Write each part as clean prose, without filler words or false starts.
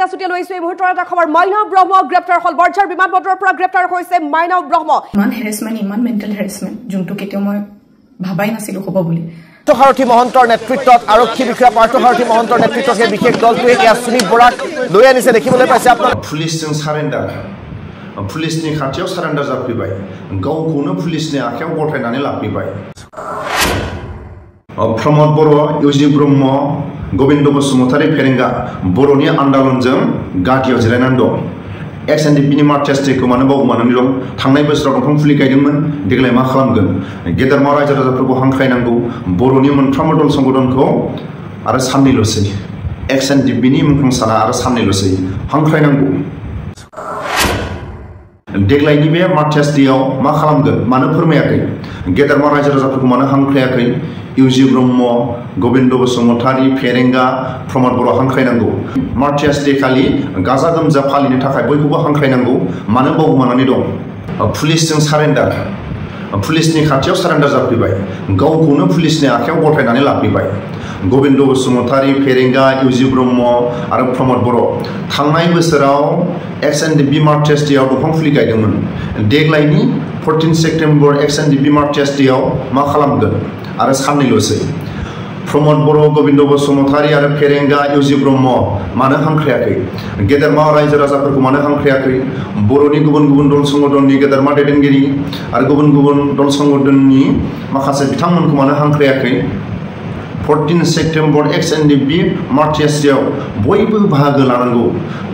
কাছুটিয়া লৈছো এই মুহূৰ্তৰ এটা খবৰ mainao Brahma গ্ৰেপ্তাৰ হল বৰঝাৰ বিমানবন্দৰৰ পৰা গ্ৰেপ্তাৰ হৈছে mainao Brahma মান হেৰেসমেন্ট ইমান মেন্টাল হেৰেসমেন্ট যোনটো কেতিয়াও মই ভাবাই নাছিলো হ'ব বুলি পাৰ্থসাৰথী মহন্তৰ নেতৃত্বত আৰক্ষী বিষয়া পাৰ্থসাৰথী মহন্তৰ নেতৃত্বত এই বিশেষ দলটোৱে সুনীল বৰাক লৈ আনিছে দেখিবলৈ পাইছে আপোনাৰ পুলিচजों সাৰেন্ডাৰ পুলিচनि খাथियाव সাৰেন্ডাर जाफैबाय गावखौनो पुलिसनि आखायाव गथायनानै लाफैबाय प्रमद बर' इउजि ब्रह्म गोविंद बसुमतारी फेरेंगा बर'नि आन्दोलनजों गादियाव जिरायनानै दं एक्सएनडिपिनि मार्चेस्टेखौ मानो बावगोमानानै दं थांनाय बोसोराव दंफां फुलि गायदोंमोन देग्लाय मा खालामगोन गेदेरमा रायजो राजाफोरखौ हांख्रायनांगौ बर'नि मोनफ्रोमबो दल संगठनखौ आरो साननैल'सै एक्सएनडिपिनि मुंख्लं साना आरो साननैल'सै हांख्रायनांगौ देग्लायनि बे मार्चेस्टेआव मा खालामगोन मानो फोरमायाखै गेदेरमा रायजो राजाफोरखौ मानो हांख्रायाखै इउजि ब्रह्म गोविंद बसुमतारी फेरेंगा प्रमद बर' हांख्रायनांगौ मार्चेस्टे खालि गाजा गोमजा फालिनो थाखाय बयखौबो हांख्रायनांगौ मानो बावगोमानानै दं पुलिसजों सारेन्डार पुलिसनि खाथियाव सारेन्डार जाफैबाय गावखौनो पुलिसनि आखायाव गथायनानै लाफैबाय गोविंद बसुमतारी फेरेंगा इउजि ब्रह्म आरो प्रमद बर' थांनाय बोसोराव एक्सएनडिपि मार्चेस्टेआव दंफां फुलि गायदोंमोन देग्लायनि 14 सेप्टेम्बर एक्सएनडिपि मार्चेस्टेआव मा खालामगोन आरो साननैल'सै प्रमद बर' गोविंद बसुमतारी आरो फेरेंगा इउजि ब्रह्म मानो हांख्रायाखै गेदेरमा रायजो राजाफोरखौ मानो हांख्रायाखै बर'नि गुबुन गुबुन दल संगठननि गेदेरमा दैदेनगिरि आरो गुबुन गुबुन दल संगठननि माखासे बिथांमोनखौ मानो हांख्रायाखै 14 सेप्टेम्बर एक्सएनडिपि मार्चेस्टेआव बयबो बाहागो लानांगौ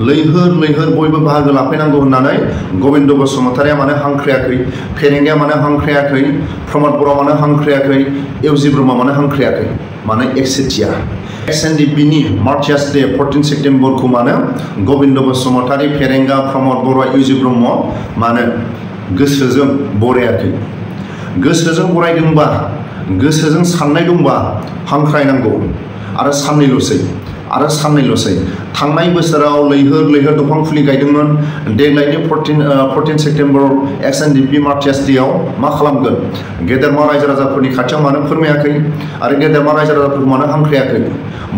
लैहोर लैहोर बयबो बाहागो लाफैनांगौ होननानै गोविंद बसुमतारिया मानो हांख्रायाखै फेरेंगाया मानो हांख्रायाखै प्रमद बर' मानो हांख्रायाखै इउजि ब्रह्म मानो हांख्रायाखै मानो एकसेटिया एक्सएनडिपिनि मार्चेस्टे 14 सेप्टेम्बरखौ मानो गोविंद बसुमतारी फेरेंगा प्रमद बर' इउजि ब्रह्म मानो गोसोजों बरायाखै गोसोजों बरायदोंबा गोसोजों साननाय दंबा हांख्रायनांगौ आरो साननैल'सै थांनाय बोसोराव लैहोर लैहोर दंफां फुलि गायदोंमोन देग्लायनि 14 सेप्टेम्बर एक्सएनडिपि मार्चेस्टेआव मा खालामगोन गेदेरमा रायजो राजाफोरनि खाथियाव मानो फोरमायाखै आरो गेदेरमा रायजो राजाफोरखौ मानो हांख्रायाखै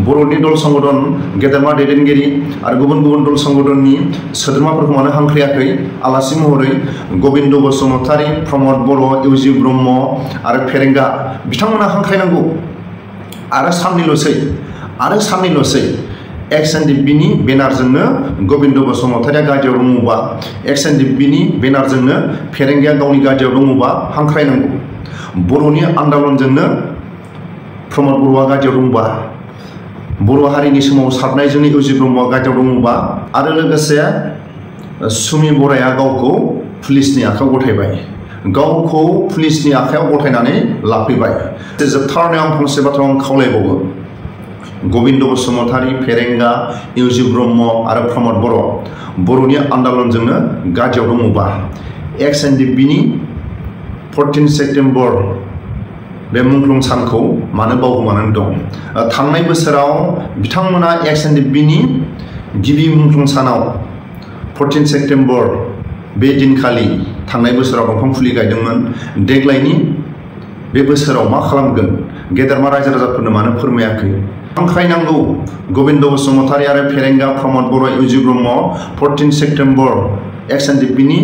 बर'नि दल संगठन गेदेरमा दैदेनगिरि आरो गुबुन गुबुन दल संगठननि सोद्रोमाफोरखौ मानो हांख्रायाखै आलासि महरै गोविंद बसुमतारी प्रमद बर' इउजि ब्रह्म आरो फेरेंगा बिथांमोना हांख्रायनांगौ आरो साननैल'सै एक्सएनडिपिनि बेनारजोंनो गोविंद बसुमतारिया गादियाव दङबा एक्सएनडिपिनि बेनारजोंनो फेरेंगाया गावनि गादियाव दङबा हांख्रायनांगौ बर'नि आन्दोलनजोंनो प्रमद बर'आ गादियाव दङबा बर' हारिनि सोमावसारनायजोंनो इउजि ब्रह्मआ गादियाव दङबा आरो लोगोसे सुमि बराया गावखौ पुलिसनि आखायाव गथायबाय गावखौ पुलिसनि आखायाव गथायनानै लाफैबाय जोबथारनायाव आं फंसे बाथ्रा खावलायबावो गोविंद बसुमतारी फेरेंगा इउजि ब्रह्म आरो प्रमद बर' बर'नि आन्दोलनजोंनो गादियाव दङबा एक्सएनडिपिनि 14 सेप्टेम्बर बे मुंख्लं सानखौ मानो बावगोमानानै दं थांनाय बोसोराव बिथांमोना एक्सएनडिपिनि गिबि मुंख्लं सानाव 14 सेप्टेम्बर बे दिनखालि थांनाय बोसोराव दंफां फुलि गायदोंमोन देग्लायनि बे बोसोराव मा खालामगोन गेदेरमा रायजो राजाफोरनो मानो फोरमायाखै हांख्रायनांगौ गोविंद बसुमतारी आरो फेरेंगा प्रमद बर' इउजि ब्रह्म 14 सेप्टेम्बर एक्सएनडिपिनि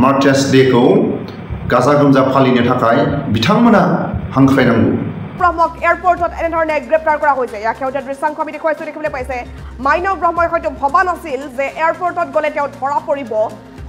मार्चेस्टेखौ गाजा गोमजा फालिनो थाखाय बिथांमोना हांख्रायनांगौ ব্ৰহ্মক এয়াৰপৰ্টত এনেধৰণে গ্ৰেপ্তাৰ কৰা হৈছে ইয়াক সেউজীয়া দৃশ্যাংশ আমি দেখুৱাইছোঁ দেখিবলৈ পাইছে mainao Brahmই হয়তো ভবা নাছিল যে এয়াৰপৰ্টত গ'লে তেওঁ ধৰা পৰিব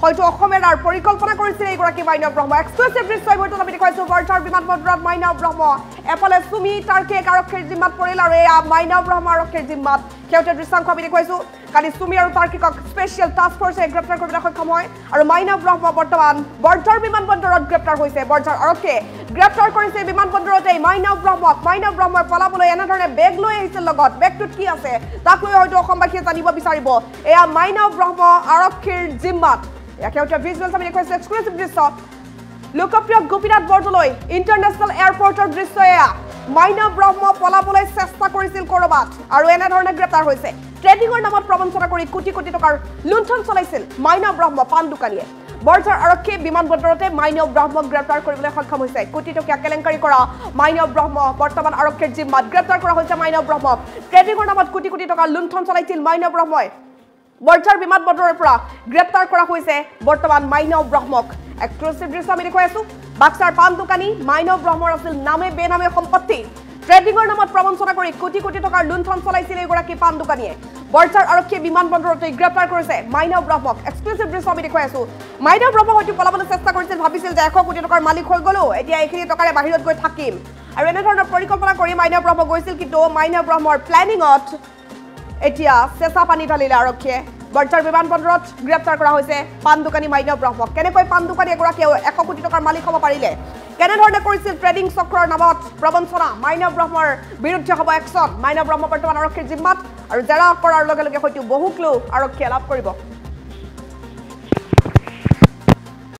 হয়তো অসমেৰাৰ পৰিকল্পনা কৰিছিল এইগৰাকী mainao Brahma এক্সক্লুসিভ দৃশ্য এইবোৰ আমি দেখুৱাইছোঁ বৰঝাৰ বিমানবন্দৰত mainao Brahma এফালে সুমি তাৰ্কিক আৰক্ষীৰ জিম্মাত পৰিল আৰু এয়া mainao Brahma আৰক্ষীৰ জিম্মাত সেউজীয়া দৃশ্যাংশ আমি দেখুৱাইছোঁ কালি সুমি আৰু তাৰ্কিকক স্পেচিয়েল টাস্ক ফৰ্চে গ্ৰেপ্তাৰ কৰিবলৈ সক্ষম হয় আৰু mainao Brahma বৰ্তমান বৰঝাৰ বিমানবন্দৰত গ্ৰেপ্তাৰ হৈছে বৰঝাৰ আৰক্ষীয়ে গ্ৰেপ্তাৰ কৰিছে বিমানবন্দৰতে mainao Brahma পলাবলৈ এনেধৰণে বেগ লৈ আহিছিল লগত বেগটোত কি আছে তাক লৈ হয়তো অসমবাসীয়ে জানিব বিচাৰিব এয়া mainao Brahma আৰক্ষীৰ জিম্মাত একেটা ভিজুৱেলছ আমি দেখুৱাইছোঁ এক্সক্লুসিভ দৃশ্য লোকপ্ৰিয় গোপীনাথ বৰদলৈ ইণ্টাৰনেশ্যনেল এয়াৰপৰ্টৰ দৃশ্য এয়া mainao Brahma পলাবলৈ চেষ্টা কৰিছিল কৰবাত আৰু এনেধৰণে গ্ৰেপ্তাৰ হৈছে ট্ৰেডিঙৰ নামত প্ৰবঞ্চনা কৰি কোটি কোটি টকাৰ লুণ্ঠন চলাইছিল mainao Brahma পান দোকানীয়ে বৰঝাৰ আৰক্ষী বিমানবন্দৰতে mainao Brahma গ্ৰেপ্তাৰ কৰিবলৈ সক্ষম হৈছে কোটি টকীয়া কেলেংকাৰী কৰা mainao Brahma বৰ্তমান আৰক্ষীৰ জিম্মাত গ্ৰেপ্তাৰ কৰা হৈছে mainao Brahma ট্ৰেডিঙৰ নামত কোটি কোটি টকা লুণ্ঠন চলাইছিল mainao Brahma বৰঝাৰ বিমানবন্দৰৰ পৰা গ্ৰেপ্তাৰ কৰা হৈছে বৰ্তমান মাইনাও ব্ৰহ্মক এক্সক্লুসিভ দৃশ্য আমি দেখুৱাই আছো বাক্সাৰ পান দোকানী মাইনাও ব্ৰহ্মৰ আছিল নামে বেনামে সম্পত্তি ট্ৰেডিংৰ নামত প্ৰবঞ্চনা কৰি কোটি কোটি টকাৰ লুণ্ঠন চলাইছিল এগৰাকী পান দোকানীয়ে বৰঝাৰ আৰক্ষী বিমানবন্দৰতে গ্ৰেপ্তাৰ কৰিছে মাইনাও ব্ৰহ্মক এক্সক্লুসিভ দৃশ্য আমি দেখুৱাই আছো মাইনাও ব্ৰহ্ম হয়তো পলাবলৈ চেষ্টা কৰিছিল ভাবিছিল যে 100 কোটি টকাৰ মালিক হৈ গলো এতিয়া এইখিনি টকাৰে বাহিৰত গৈ থাকিম আৰু এনে ধৰণৰ পৰিকল্পনা কৰি মাইনাও ব্ৰহ্ম গৈছিল কিন্তু মাইনাও ব্ৰহ্মৰ প্লেনিংত এতিয়া চেঁচা পানী ঢালিলে আৰক্ষীয়ে বৰঝাৰ বিমানবন্দৰত গ্ৰেপ্তাৰ কৰা হৈছে পান দোকানী মাইনাও ব্ৰহ্মক কেনেকৈ পান দোকানী এগৰাকীয়ে 100 কোটি টকাৰ মালিক হ'ব পাৰিলে কেনেধৰণে কৰিছিল ট্ৰেডিং চক্ৰৰ নামত প্ৰবঞ্চনা মাইনাও ব্ৰহ্মৰ বিৰুদ্ধে হ'ব একশ্যন মাইনাও ব্ৰহ্ম বৰ্তমান আৰক্ষীৰ জিম্মাত আৰু জেৰা কৰাৰ লগে লগে হয়তো বহু ক্লু আৰক্ষীয়ে লাভ কৰিব